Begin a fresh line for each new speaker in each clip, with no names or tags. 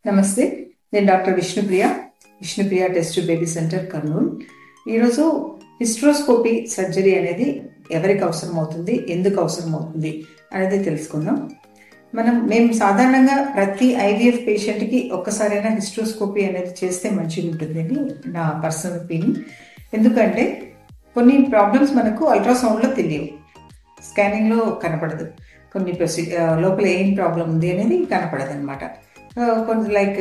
నమస్తే. నేను doctor Vishnupriya test baby centre Kurnool. ఈరోజు హిస్ట్రోస్కోపీ సర్జరీ అనేది ఎవరికి అవసరం అవుతుంది, ఎందుకు అవసరం అవుతుంది అనేది తెలుసుకుందాం. మేము సాధారణంగా ప్రతి ఐవీఎఫ్ పేషెంట్కి ఒక్కసారైనా హిస్ట్రోస్కోపీ అనేది చేస్తే మంచిగా ఉంటుంది అని నా పర్సనల్ ఒపీనియన్. ఎందుకంటే కొన్ని ప్రాబ్లమ్స్ మనకు అల్ట్రాసౌండ్లో తెలియవు, స్కానింగ్లో కనపడదు. కొన్ని లోపల ఏం ప్రాబ్లం ఉంది అనేది కనపడదు అనమాట. కొన్ని లైక్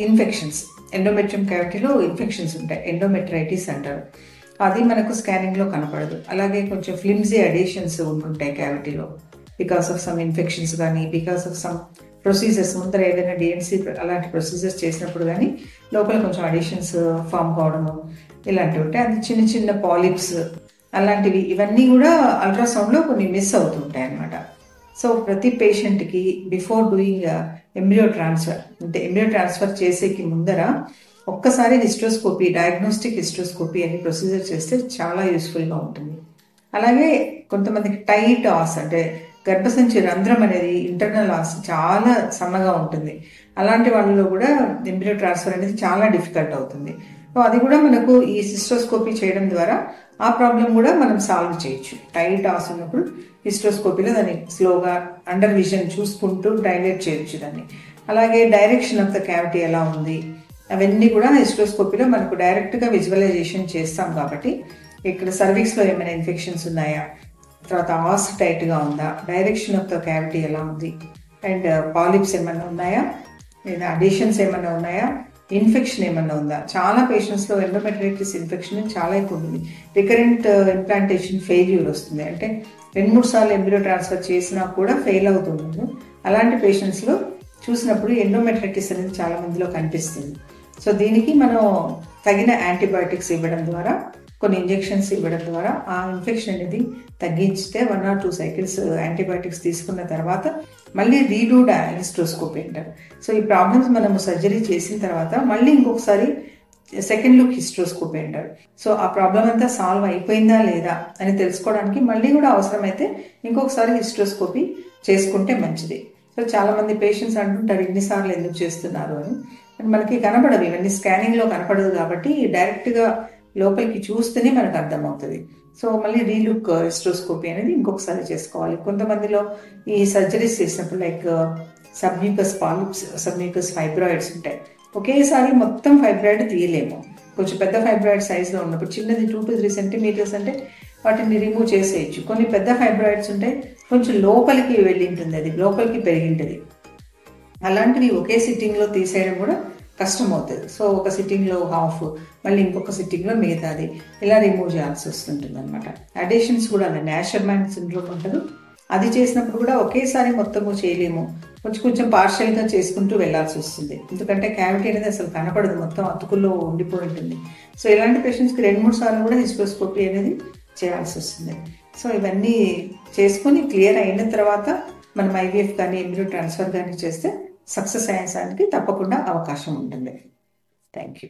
ఇన్ఫెక్షన్స్, ఎండోమెట్రియం క్యావిటీలో ఇన్ఫెక్షన్స్ ఉంటాయి, ఎండోమెట్రైటిస్ అంటారు. అది మనకు స్కానింగ్లో కనపడదు. అలాగే కొంచెం ఫ్లిమ్జీ అడిషన్స్ ఉంటుంటాయి క్యావిటీలో, బికాస్ ఆఫ్ సమ్ ఇన్ఫెక్షన్స్ కానీ, బికాస్ ఆఫ్ సమ్ ప్రొసీజర్స్, ముందర ఏదైనా డిఎన్సీ అలాంటి ప్రొసీజర్స్ చేసినప్పుడు కానీ లోపల కొంచెం అడిషన్స్ ఫామ్ కావడము ఇలాంటివి ఉంటాయి. అది చిన్న చిన్న పాలిప్స్ అలాంటివి, ఇవన్నీ కూడా అల్ట్రాసౌండ్లో కొన్ని మిస్ అవుతుంటాయి అన్నమాట. సో ప్రతి పేషెంట్కి బిఫోర్ డూయింగ్ ఎంబ్రియో ట్రాన్స్ఫర్, అంటే ఎంబ్రియో ట్రాన్స్ఫర్ చేసేకి ముందర ఒక్కసారి హిస్ట్రోస్కోపీ, డయాగ్నోస్టిక్ హిస్ట్రోస్కోపీ అనే ప్రొసీజర్ చేస్తే చాలా యూస్ఫుల్గా ఉంటుంది. అలాగే కొంతమందికి టైట్ ఆస్, అంటే గర్భసంచి రంధ్రం అనేది, ఇంటర్నల్ ఆస్ చాలా సన్నగా ఉంటుంది. అలాంటి వాళ్ళలో కూడా ఎంబ్రియో ట్రాన్స్ఫర్ అనేది చాలా డిఫికల్ట్ అవుతుంది. సో అది కూడా మనకు ఈ హిస్ట్రోస్కోపీ చేయడం ద్వారా ఆ ప్రాబ్లం కూడా మనం సాల్వ్ చేయొచ్చు. టైట్ ఆస్ ఉన్నప్పుడు హిస్ట్రోస్కోపీలో దాన్ని స్లోగా అండర్ విజన్ చూసుకుంటూ డైలేట్ చేయొచ్చు దాన్ని. అలాగే డైరెక్షన్ ఆఫ్ ద క్యావిటీ ఎలా ఉంది అవన్నీ కూడా హిస్ట్రోస్కోపీలో మనకు డైరెక్ట్గా విజువలైజేషన్ చేస్తాం. కాబట్టి ఇక్కడ సర్వీక్స్లో ఏమైనా ఇన్ఫెక్షన్స్ ఉన్నాయా, తర్వాత ఆస్ టైట్గా ఉందా, డైరెక్షన్ ఆఫ్ ద క్యావిటీ ఎలా ఉంది, అండ్ పాలిప్స్ ఏమైనా ఉన్నాయా, లేదా అడిషన్స్ ఏమైనా ఉన్నాయా, ఇన్ఫెక్షన్ ఏమన్నా ఉందా. చాలా పేషెంట్స్లో ఎండోమెట్రైటిస్ ఇన్ఫెక్షన్ చాలా ఎక్కువ ఉంటుంది. రికరెంట్ ఇంప్లాంటేషన్ ఫెయిల్యూర్ వస్తుంది, అంటే 2-3 సార్లు ఎంబ్రియో ట్రాన్స్ఫర్ చేసినా కూడా ఫెయిల్ అవుతుంది. అలాంటి పేషెంట్స్లో చూసినప్పుడు ఎండోమెట్రైటిస్ అనేది చాలా మందిలో కనిపిస్తుంది. సో దీనికి మనం తగిన యాంటీబయాటిక్స్ ఇవ్వడం ద్వారా, కొన్ని ఇంజెక్షన్స్ ఇవ్వడం ద్వారా ఆ ఇన్ఫెక్షన్ అనేది తగ్గించితే 1 or 2 సైకిల్స్ యాంటీబయాటిక్స్ తీసుకున్న తర్వాత మళ్ళీ రీడూ హిస్ట్రోస్కోపీ అంటారు. సో ఈ ప్రాబ్లమ్స్ మనము సర్జరీ చేసిన తర్వాత మళ్ళీ ఇంకొకసారి సెకండ్ లుక్ హిస్ట్రోస్కోపీ అంటారు. సో ఆ ప్రాబ్లం అంతా సాల్వ్ అయిపోయిందా లేదా అని తెలుసుకోవడానికి మళ్ళీ కూడా అవసరమైతే ఇంకొకసారి హిస్ట్రోస్కోపీ చేసుకుంటే మంచిది. సో చాలా మంది పేషెంట్స్ అంటుంటారు ఇన్నిసార్లు ఎందుకు చేస్తున్నారు అని. మనకి కనపడదు, ఇవన్నీ స్కానింగ్లో కనపడదు కాబట్టి డైరెక్ట్గా లోపలికి చూస్తేనే మనకు అర్థమవుతుంది. సో మళ్ళీ రీలుక్ హిస్ట్రోస్కోపీ అనేది ఇంకొకసారి చేసుకోవాలి. కొంతమందిలో ఈ సర్జరీస్ చేసినప్పుడు like submucous polyps, submucous fibroids ఉంటాయి. ఒకేసారి మొత్తం ఫైబ్రాయిడ్ తీయలేము. కొంచెం పెద్ద ఫైబ్రాయిడ్ సైజ్లో ఉన్నప్పుడు, చిన్నది 2 to 3 సెంటీమీటర్స్ అంటే వాటిని రిమూవ్ చేసేయచ్చు. కొన్ని పెద్ద ఫైబ్రాయిడ్స్ ఉంటాయి, కొంచెం లోపలికి వెళ్ళి ఉంటుంది, అది లోపలికి పెరిగింటుంది. అలాంటివి ఒకే సిట్టింగ్లో తీసేయడం కూడా కష్టం అవుతుంది. సో ఒక సిట్టింగ్లో హాఫ్, మళ్ళీ ఇంకొక సిట్టింగ్లో మిగతాది ఇలా రిమూవ్ చేయాల్సి వస్తుంటుంది అనమాట. అడిషన్స్ కూడా అలా నాషర్మాన్ సిండ్రోమ్ ఉంటుంది. అది చేసినప్పుడు కూడా ఒకేసారి మొత్తము చేయలేము, కొంచెం కొంచెం పార్షియల్గా చేసుకుంటూ వెళ్లాల్సి వస్తుంది. ఎందుకంటే క్యావిటీ అనేది అసలు కనపడదు, మొత్తం అతుకుల్లో ఉండిపోయి ఉంటుంది. సో ఇలాంటి పేషెంట్స్కి 2-3 సార్లు కూడా హిస్ట్రోస్కోపీ అనేది చేయాల్సి వస్తుంది. సో ఇవన్నీ చేసుకుని క్లియర్ అయిన తర్వాత మనం ఐవీఎఫ్ కానీ ఎంబ్రియో ట్రాన్స్ఫర్ కానీ చేస్తే సక్సెస్ అయ్యేసానికి తప్పకుండా అవకాశం ఉంటుంది. Thank you.